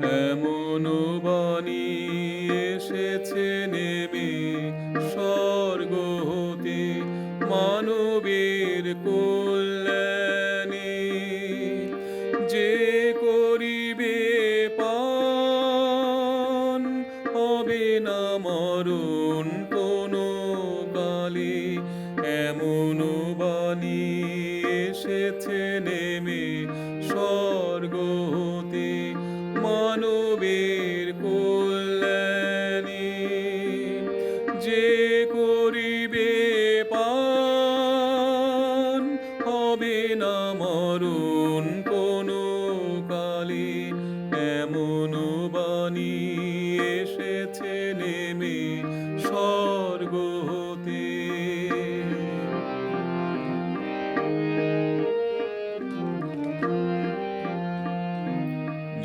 এমন বাণী এসেছে নেমে স্বর্গ হতে মানবের কল্যাণে। যে করিবে পান হবে না মরণ কোনো কালে। এমন বাণী এসেছে নেমে স্বর্গ হতে মানবের কল্যাণে। যে করিবে পান হবে না মরণ কোনো কালে। এমন বাণী এসেছে নেমে স্বর্গ হতে।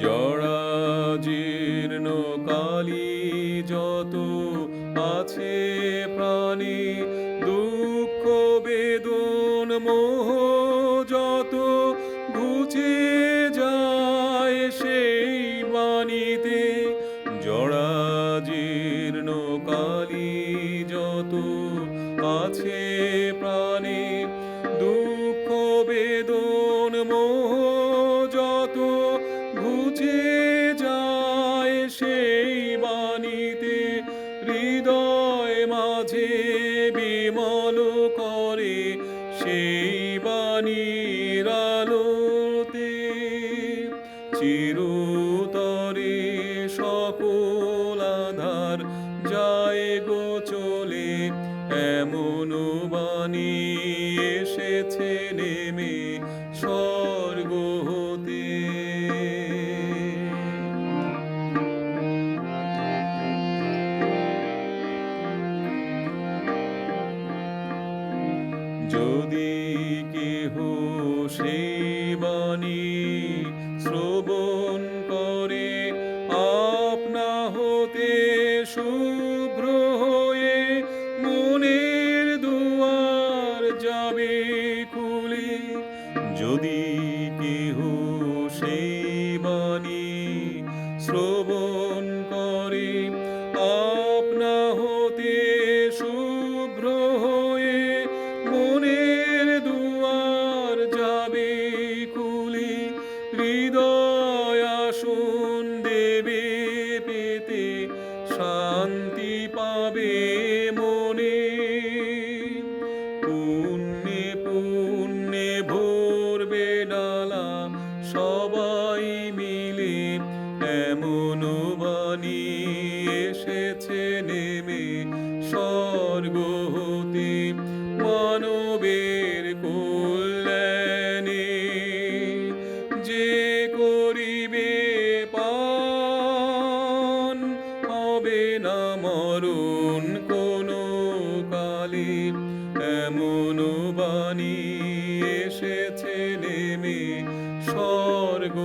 জড়া জীর্ণ কালি যত আছে প্রাণী, দুঃখ বেদন মোহ যত ঘুচে যায় সেই বাণীতে। জড়া জীর্ণ কালি যত আছে প্রাণী, দুঃখ বেদন মোহ যত ঘুচে যায় সেই বাণীতে। হৃদয় মাঝে বিমল করে সেই বাণীর আলোতে। চিরতরে সকল আধার যায় গো চলে। এমন বাণী এসেছে নেমে স্বর্গ হতে। যদি কেহ সেই বাণী শ্রবণ করে, আপনা হতে শুভ্র হয়ে মনের দুয়ার যাবে খুলে। যদি কেহ সেই বাণী শ্রবণ করে, আপনা হতে শুভ্র হয়ে মনের দুয়ার যাবে খুলে। হৃদয় আসন দেবে পেতে শান্তি পাবে মনে। পুণ্যে পুণ্যে ভরবে ডালা সবাই মিলে। এমন বাণী এসেছে নেমে স্বর্গ হতে মানবের কল্যাণে। যে করিবে পান হবে না মরণ কোনো কালে। এমন বাণী এসেছে নেমে স্বর্গ